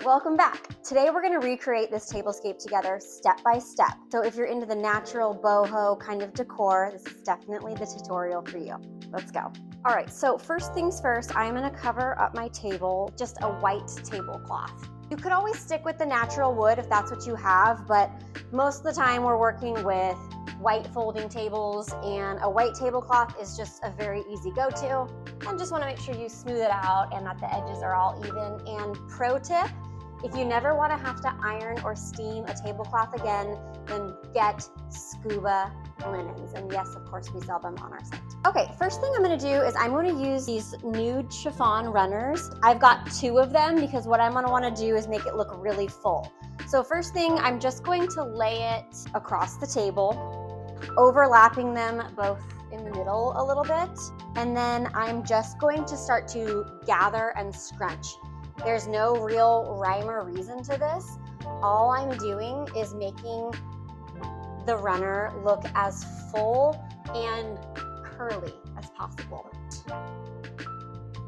Welcome back. Today we're going to recreate this tablescape together step by step. So if you're into the natural boho kind of decor, this is definitely the tutorial for you. Let's go. All right, so first things first, I'm going to cover up my table, just a white tablecloth. You could always stick with the natural wood if that's what you have, but most of the time we're working with white folding tables, and a white tablecloth is just a very easy go-to. And just want to make sure you smooth it out and that the edges are all even. And pro tip, if you never want to have to iron or steam a tablecloth again, then get Scuba linens. And yes, of course, we sell them on our site. Okay, first thing I'm going to do is I'm going to use these Nude chiffon runners. I've got 2 of them because what I'm going to want to do is make it look really full. So first thing, I'm just going to lay it across the table, overlapping them both in the middle a little bit. And then I'm just going to start to gather and scrunch. There's no real rhyme or reason to this. All I'm doing is making the runner look as full and curly as possible.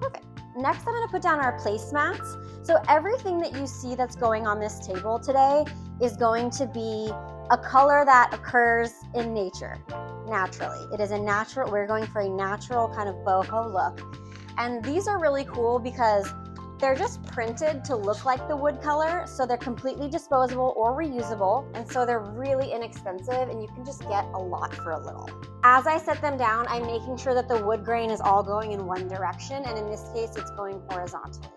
Okay, next I'm going to put down our placemats. So everything that you see that's going on this table today is going to be a color that occurs in nature, naturally. It is a natural, we're going for a natural kind of boho look. And these are really cool because they're just printed to look like the wood color, so they're completely disposable or reusable, and so they're really inexpensive and you can just get a lot for a little. As I set them down, I'm making sure that the wood grain is all going in one direction, and in this case, it's going horizontally.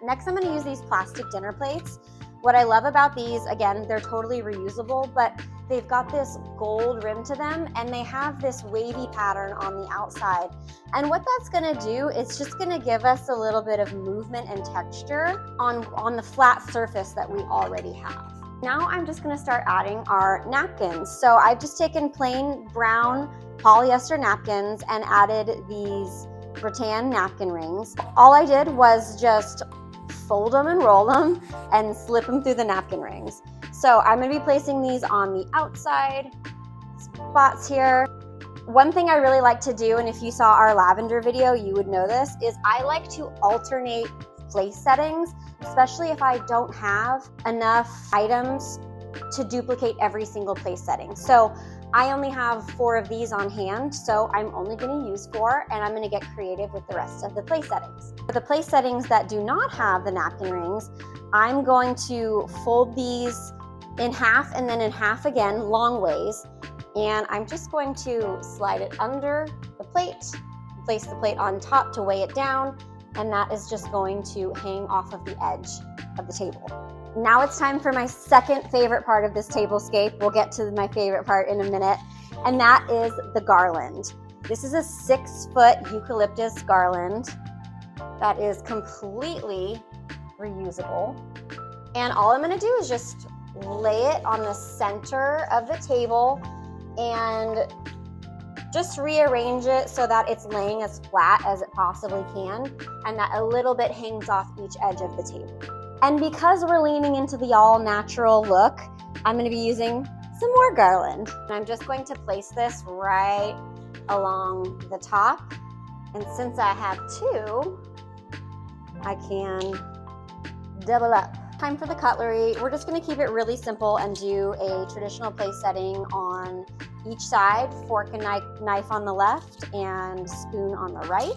Next, I'm going to use these plastic dinner plates. What I love about these, again, they're totally reusable, but they've got this gold rim to them and they have this wavy pattern on the outside. And what that's gonna do is just gonna give us a little bit of movement and texture on the flat surface that we already have. Now I'm just gonna start adding our napkins. So I've just taken plain brown polyester napkins and added these rattan napkin rings. All I did was just fold them and roll them and slip them through the napkin rings. So I'm going to be placing these on the outside spots here. One thing I really like to do, and if you saw our lavender video, you would know this, is I like to alternate place settings, especially if I don't have enough items to duplicate every single place setting. So I only have 4 of these on hand, so I'm only going to use 4, and I'm going to get creative with the rest of the place settings. For the place settings that do not have the napkin rings, I'm going to fold these in half and then in half again, long ways, and I'm just going to slide it under the plate, place the plate on top to weigh it down, and that is just going to hang off of the edge of the table. Now it's time for my second favorite part of this tablescape. We'll get to my favorite part in a minute, and that is the garland. This is a 6-foot eucalyptus garland that is completely reusable. And all I'm gonna do is just lay it on the center of the table and just rearrange it so that it's laying as flat as it possibly can and that a little bit hangs off each edge of the table. And because we're leaning into the all natural look, I'm going to be using some more garland. And I'm just going to place this right along the top. And since I have 2, I can double up. Time for the cutlery. We're just going to keep it really simple and do a traditional place setting on each side, fork and knife on the left and spoon on the right.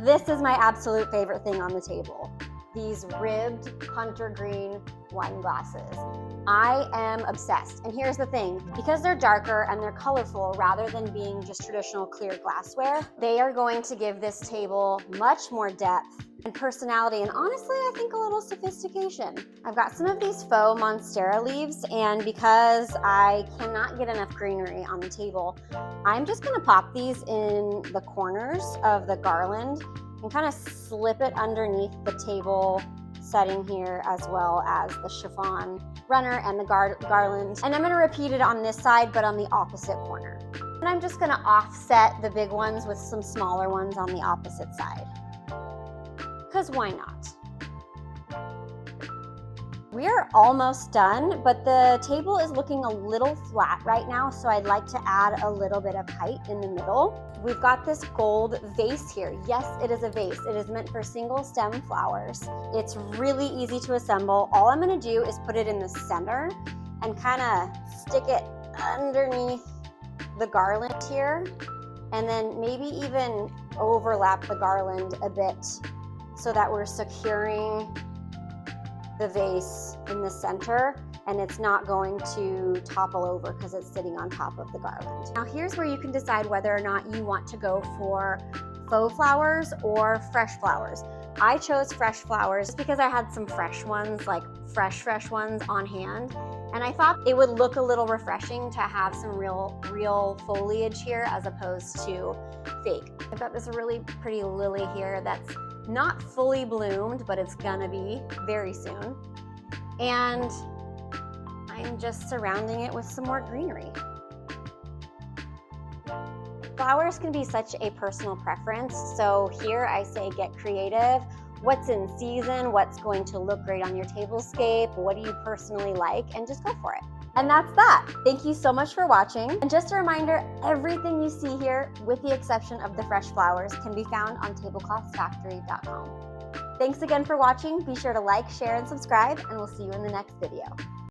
This is my absolute favorite thing on the table. These ribbed hunter green wine glasses. I am obsessed. And here's the thing, because they're darker and they're colorful rather than being just traditional clear glassware, they are going to give this table much more depth and personality, and honestly, I think a little sophistication. I've got some of these faux Monstera leaves, and because I cannot get enough greenery on the table, I'm just gonna pop these in the corners of the garland and kind of slip it underneath the table setting here, as well as the chiffon runner and the garland. And I'm gonna repeat it on this side, but on the opposite corner. And I'm just gonna offset the big ones with some smaller ones on the opposite side. Because why not? we are almost done, but the table is looking a little flat right now, so I'd like to add a little bit of height in the middle. We've got this gold vase here. Yes, it is a vase. It is meant for single stem flowers. It's really easy to assemble. All I'm gonna do is put it in the center and kind of stick it underneath the garland here, and then maybe even overlap the garland a bit so that we're securing the vase in the center and it's not going to topple over because it's sitting on top of the garland. Now here's where you can decide whether or not you want to go for faux flowers or fresh flowers. I chose fresh flowers because I had some fresh ones, like fresh ones on hand, and I thought it would look a little refreshing to have some real foliage here as opposed to fake. I've got this really pretty lily here that's not fully bloomed, but it's gonna be very soon. And I'm just surrounding it with some more greenery. Flowers can be such a personal preference, so here I say get creative. What's in season, what's going to look great on your tablescape, what do you personally like, and just go for it. And that's that. Thank you so much for watching. And just a reminder, everything you see here, with the exception of the fresh flowers, can be found on tableclothsfactory.com. Thanks again for watching. Be sure to like, share, and subscribe, and we'll see you in the next video.